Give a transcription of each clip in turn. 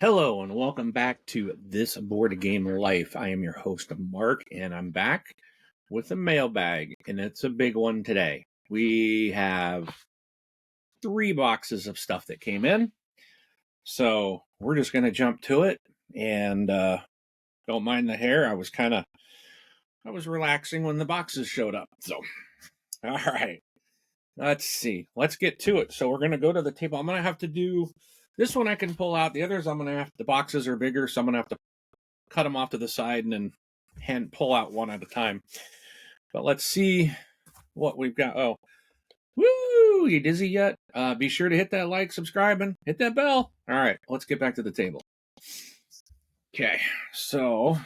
Hello and welcome back to This Board Gamer Life. I am your host, Mark, and I'm back with a mailbag, and it's a big one today. We have 3 boxes of stuff that came in, so we're just going to jump to it. And don't mind the hair. I was relaxing when the boxes showed up. So, all right, let's see. Let's get to it. So we're going to go to the table. I'm going to have to do this one. I can pull out. The others, the boxes are bigger, so I'm going to have to cut them off to the side and then pull out one at a time. But let's see what we've got. Oh, woo! You dizzy yet? Be sure to hit that like, subscribe, and hit that bell. All right, let's get back to the table. Okay, so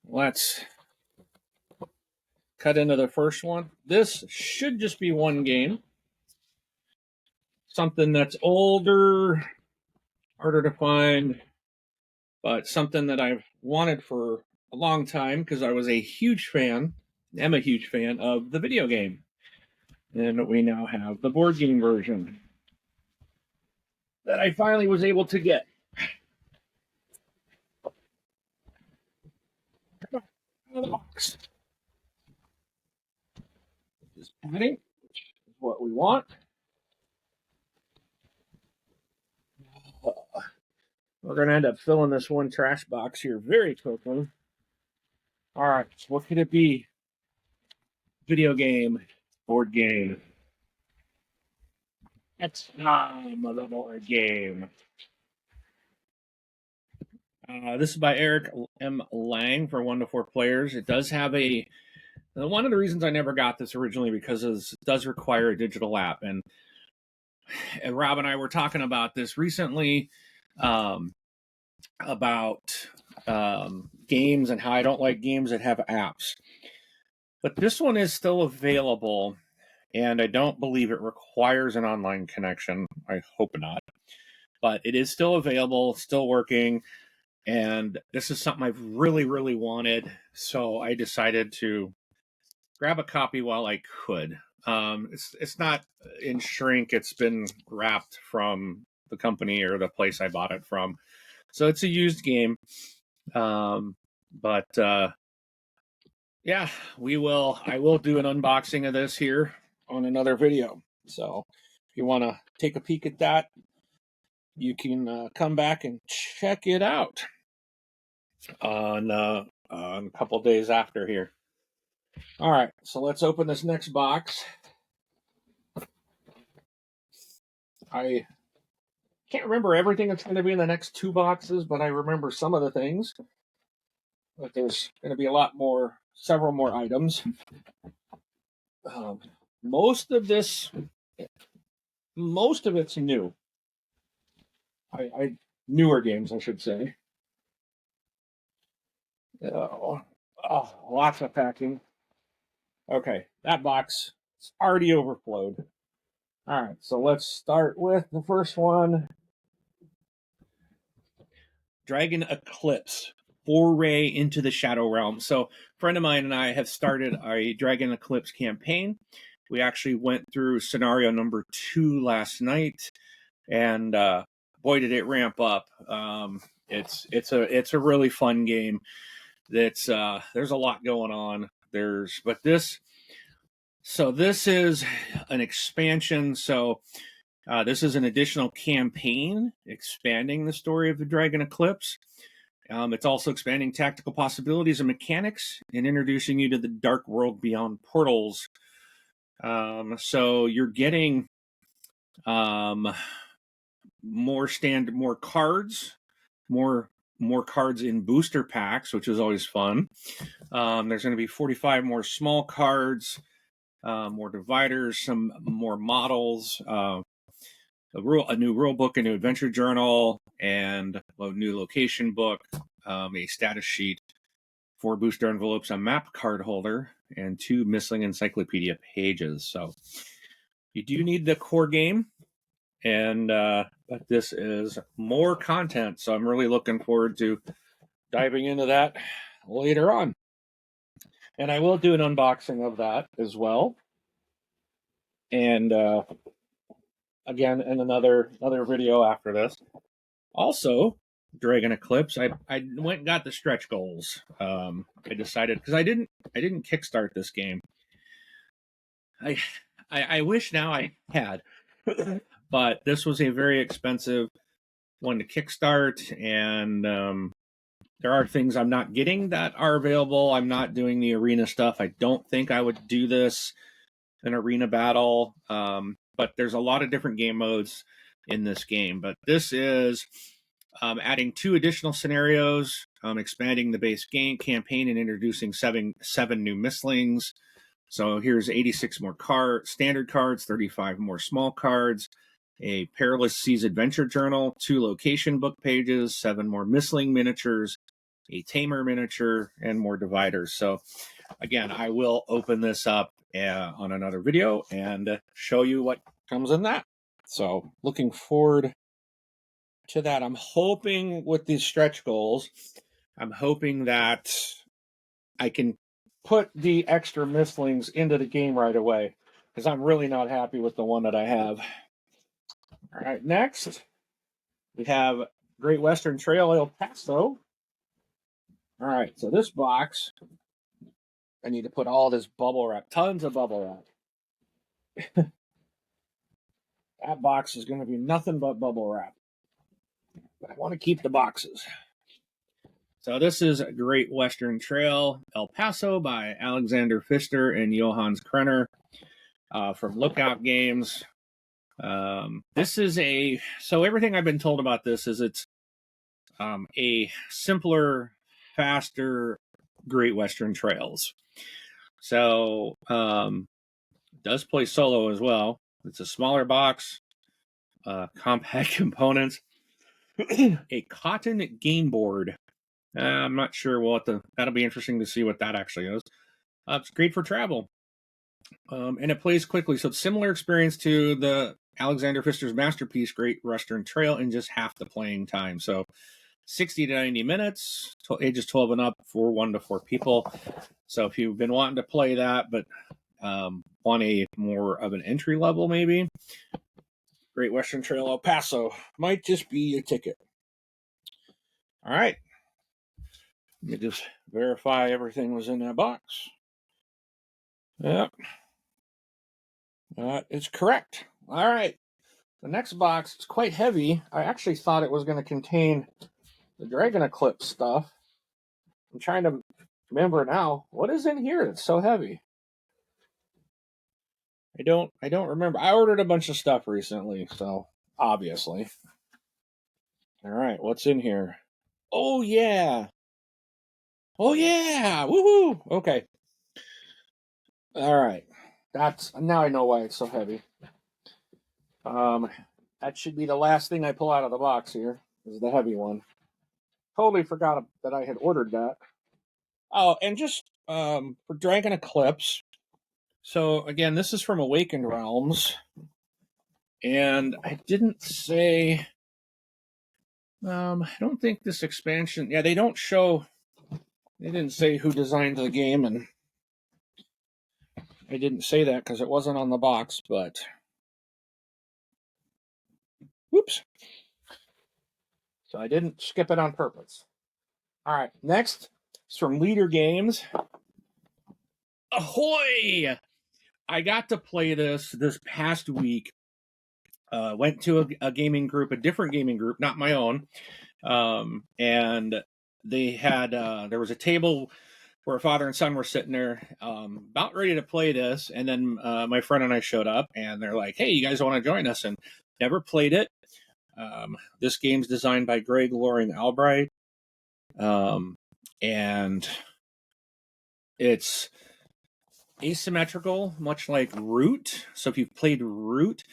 let's cut into the first one. This should just be one game. Something that's older, harder to find, but something that I've wanted for a long time because I was a huge fan, am a huge fan of the video game. And we now have the board game version that I finally was able to get. Out of the box. Just padding, which is what we want. We're going to end up filling this one trash box here very quickly. All right, what could it be? Video game, board game. It's time of the board game. This is by Eric M. Lang for 1 to 4 players. It does have one of the reasons I never got this originally because it does require a digital app. And Rob and I were talking about this recently about games and how I don't like games that have apps. But this one is still available, and I don't believe it requires an online connection. I hope not. But it is still available, still working, and this is something I've really, really wanted. So I decided to grab a copy while I could. It's not in shrink. It's been wrapped from the company or the place I bought it from. So it's a used game. Yeah, I will do an unboxing of this here on another video. So if you want to take a peek at that, you can come back and check it out on a couple days after here. All right, so let's open this next box. I can't remember everything that's going to be in the next 2 boxes, but I remember some of the things. But there's going to be several more items. Most of it's new. Newer games, I should say. Lots of packing. Okay, that box is already overflowed. All right, so let's start with the first one. Dragon Eclipse, Foray into the Shadow Realm. So a friend of mine and I have started a Dragon Eclipse campaign. We actually went through scenario number 2 last night, and boy, did it ramp up. It's a really fun game. There's a lot going on. This is an expansion. So this is an additional campaign expanding the story of the Dragon Eclipse. It's also expanding tactical possibilities and mechanics and introducing you to the dark world beyond portals. So you're getting more cards, more cards in booster packs, which is always fun. There's going to be 45 more small cards, more dividers, some more models, a new rule book, a new adventure journal, and a new location book, a status sheet, 4 booster envelopes, a map card holder, and 2 missing encyclopedia pages. So you do need the core game, but this is more content. So I'm really looking forward to diving into that later on. And I will do an unboxing of that as well. And again, in another video after this. Also, Dragon Eclipse, I went and got the stretch goals. I decided because I didn't kickstart this game. I wish now I had, but this was a very expensive one to kickstart, and there are things I'm not getting that are available. I'm not doing the arena stuff. I don't think I would do this an arena battle, but there's a lot of different game modes in this game. But this is adding 2 additional scenarios, expanding the base game campaign, and introducing seven new mislings. So here's 86 more standard cards, 35 more small cards, a Perilous Seas Adventure Journal, 2 location book pages, 7 more misling miniatures, a tamer miniature, and more dividers. So again, I will open this up on another video and show you what comes in that. So looking forward to that. I'm hoping with these stretch goals, I'm hoping that I can put the extra mislings into the game right away, because I'm really not happy with the one that I have. All right, next we have Great Western Trail El Paso. All right, so this box, I need to put all this bubble wrap, tons of bubble wrap. That box is going to be nothing but bubble wrap. But I want to keep the boxes. So this is Great Western Trail El Paso by Alexander Pfister and Johannes Krenner from Lookout Games. This is so everything I've been told about this is it's a simpler, faster Great Western Trails. So it does play solo as well. It's a smaller box, compact components, a cotton game board. I'm not sure that'll be interesting to see what that actually is. It's great for travel. And it plays quickly. So it's similar experience to the Alexander Pfister's masterpiece, Great Western Trail, in just half the playing time. So 60 to 90 minutes, ages 12 and up for 1 to 4 people. So if you've been wanting to play that, but want a more of an entry level, maybe, Great Western Trail El Paso might just be your ticket. All right. Let me just verify everything was in that box. Yep. That is correct. All right. The next box is quite heavy. I actually thought it was going to contain the Dragon Eclipse stuff. I'm trying to remember now. What is in here that's so heavy? I don't remember. I ordered a bunch of stuff recently, so obviously. All right, what's in here? Oh yeah. Oh yeah. Woohoo. Okay. All right. Now I know why it's so heavy. That should be the last thing I pull out of the box here, is the heavy one. Totally forgot that I had ordered that. Oh, and just for Dragon Eclipse. So again, this is from Awakened Realms, and I didn't say. I don't think this expansion. Yeah, they don't show. They didn't say who designed the game, and I didn't say that because it wasn't on the box. But whoops. So I didn't skip it on purpose. All right, next is from Leader Games. Ahoy! I got to play this past week. Went to a gaming group, a different gaming group, not my own, and they had there was a table where a father and son were sitting there, about ready to play this, and then my friend and I showed up, and they're like, "Hey, you guys want to join us?" And never played it. This game's designed by Greg Loring Albright, and it's asymmetrical, much like Root. So if you've played Root,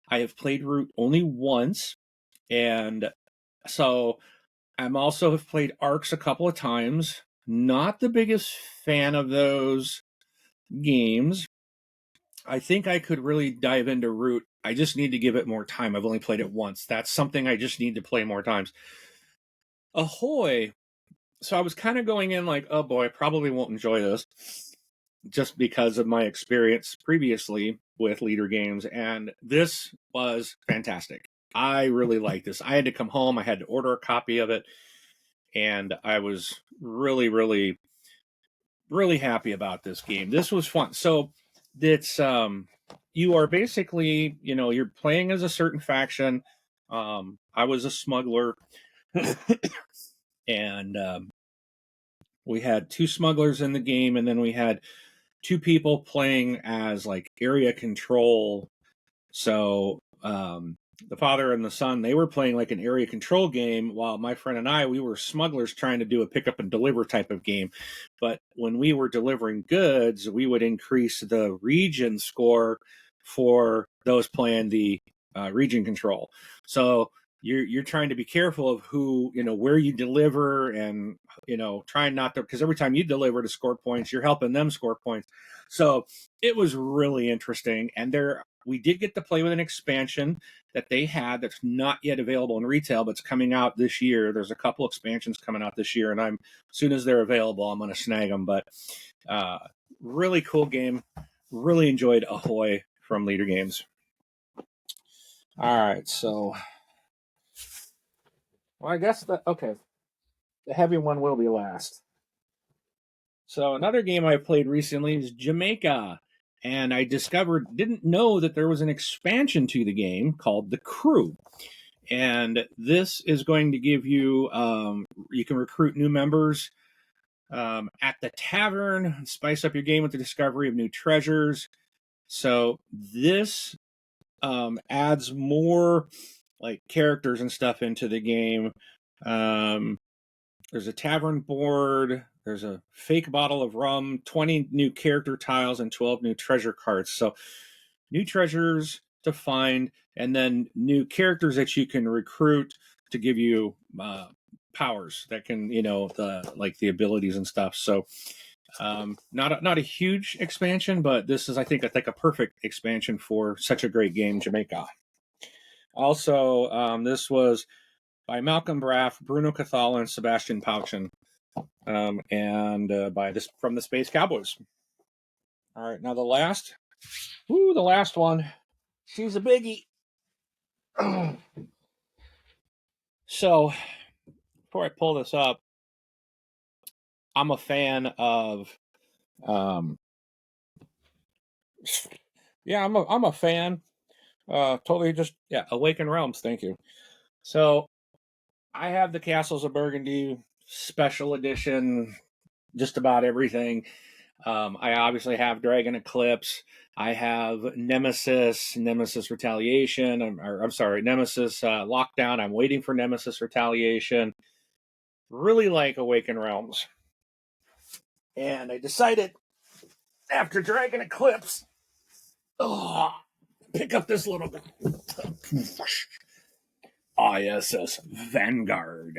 I have played Root only once, and so I'm also have played Arcs a couple of times. Not the biggest fan of those games. I think I could really dive into Root. I just need to give it more time. I've only played it once. That's something I just need to play more times. Ahoy! So I was kind of going in like, oh boy, I probably won't enjoy this, just because of my experience previously with Leader Games, and this was fantastic. I really like this. I had to come home. I had to order a copy of it, and I was really, really, really happy about this game. This was fun. So it's you are basically, you're playing as a certain faction. I was a smuggler, and we had two smugglers in the game, and then we had two people playing as like area control. So the father and the son, they were playing like an area control game, while my friend and I, we were smugglers trying to do a pick up and deliver type of game. But when we were delivering goods, we would increase the region score for those playing the region control. So you're trying to be careful of who, where you deliver, and trying not to, because every time you deliver to score points, you're helping them score points. So it was really interesting. And we did get to play with an expansion that they had that's not yet available in retail, but it's coming out this year. There's a couple expansions coming out this year, and as soon as they're available, I'm going to snag them. But really cool game. Really enjoyed Ahoy from Leader Games. All right, so I guess the heavy one will be last. So another game I played recently is Jamaica, and I didn't know that there was an expansion to the game called The Crew. And this is going to give you, you can recruit new members at the tavern, spice up your game with the discovery of new treasures. So this adds more like characters and stuff into the game. There's a tavern board. There's a fake bottle of rum, 20 new character tiles, and 12 new treasure cards. So new treasures to find, and then new characters that you can recruit to give you powers that can, the abilities and stuff. So not a huge expansion, but this is, I think a perfect expansion for such a great game, Jamaica. Also, this was by Malcolm Braff, Bruno Cathala, and Sebastian Pauchen, and from the Space Cowboys. All right, now the last one. She's a biggie. So, before I pull this up, I'm a fan of, I'm a fan. Totally just, Awaken Realms. Thank you. So, I have the Castles of Burgundy special edition, just about everything. I obviously have Dragon Eclipse. I have Nemesis Retaliation. Nemesis Lockdown. I'm waiting for Nemesis Retaliation. Really like Awaken Realms. And I decided, after Dragon Eclipse, pick up this little ISS Vanguard.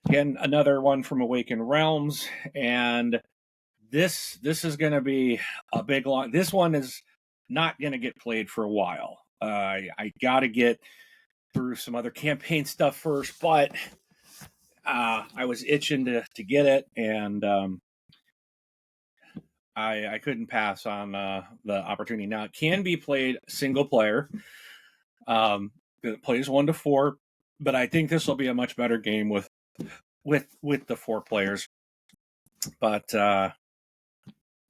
Again, another one from Awaken Realms, and this is going to be a big long. This one is not going to get played for a while. I got to get through some other campaign stuff first, but I was itching to get it, and I couldn't pass on the opportunity. Now, it can be played single player. It plays 1 to 4, but I think this will be a much better game with the 4 players. But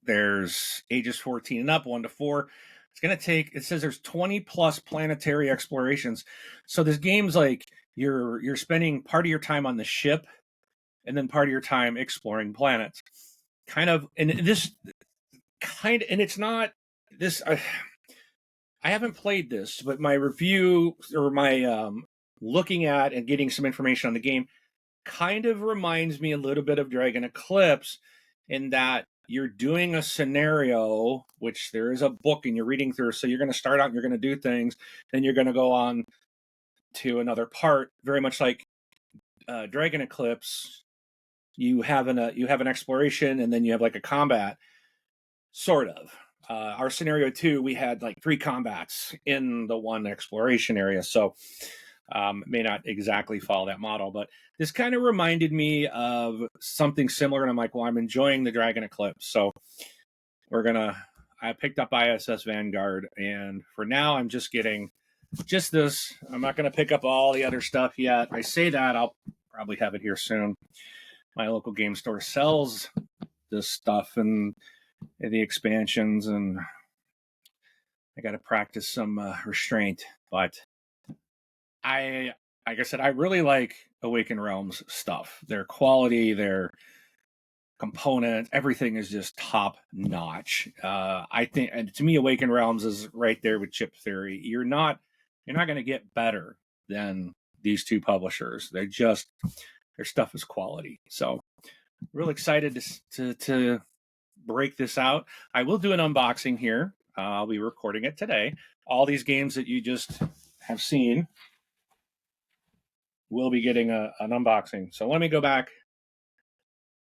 there's ages 14 and up, 1 to 4. It's going to take, it says there's 20 plus planetary explorations. So this game's like you're spending part of your time on the ship and then part of your time exploring planets. And it's not this, I haven't played this, but my review, or my looking at and getting some information on the game, kind of reminds me a little bit of Dragon Eclipse, in that you're doing a scenario, which there is a book and you're reading through. So you're going to start out and you're going to do things, then you're going to go on to another part, very much like Dragon Eclipse. You have an exploration, and then you have like a combat, sort of. Our scenario 2, we had like 3 combats in the one exploration area. So may not exactly follow that model, but this kind of reminded me of something similar. And I'm like, well, I'm enjoying the Dragon Eclipse. So I picked up ISS Vanguard, and for now I'm just getting just this. I'm not going to pick up all the other stuff yet. I say that, I'll probably have it here soon. My local game store sells this stuff and the expansions, and I got to practice some restraint. But like I said, I really like Awakened Realms stuff. Their quality, their component, everything is just top notch. I think, and to me, Awakened Realms is right there with Chip Theory. You're not going to get better than these two publishers. Their stuff is quality. So, real excited to break this out. I will do an unboxing here. I'll be recording it today. All these games that you just have seen will be getting an unboxing. So let me go back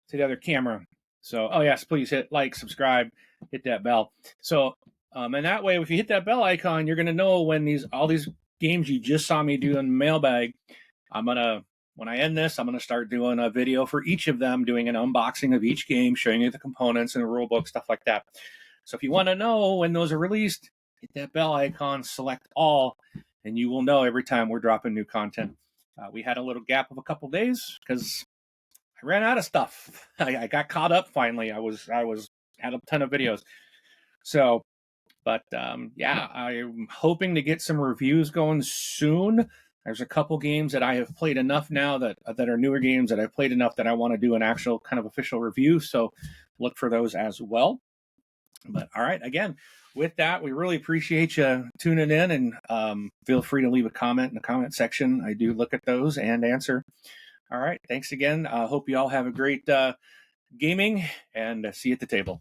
to the other camera. So, oh yes, please hit like, subscribe, hit that bell. So, and that way, if you hit that bell icon, you're gonna know when all these games you just saw me do in Mailbag. When I end this, I'm gonna start doing a video for each of them, doing an unboxing of each game, showing you the components and the rule book, stuff like that. So if you want to know when those are released, hit that bell icon, select all, and you will know every time we're dropping new content. We had a little gap of a couple days because I ran out of stuff. I got caught up finally. I had a ton of videos. So, but yeah, I'm hoping to get some reviews going soon. There's a couple games that I have played enough now that are newer games that I've played enough that I want to do an actual kind of official review. So look for those as well. But all right, again, with that, we really appreciate you tuning in, and feel free to leave a comment in the comment section. I do look at those and answer. All right, thanks again. Hope you all have a great gaming, and see you at the table.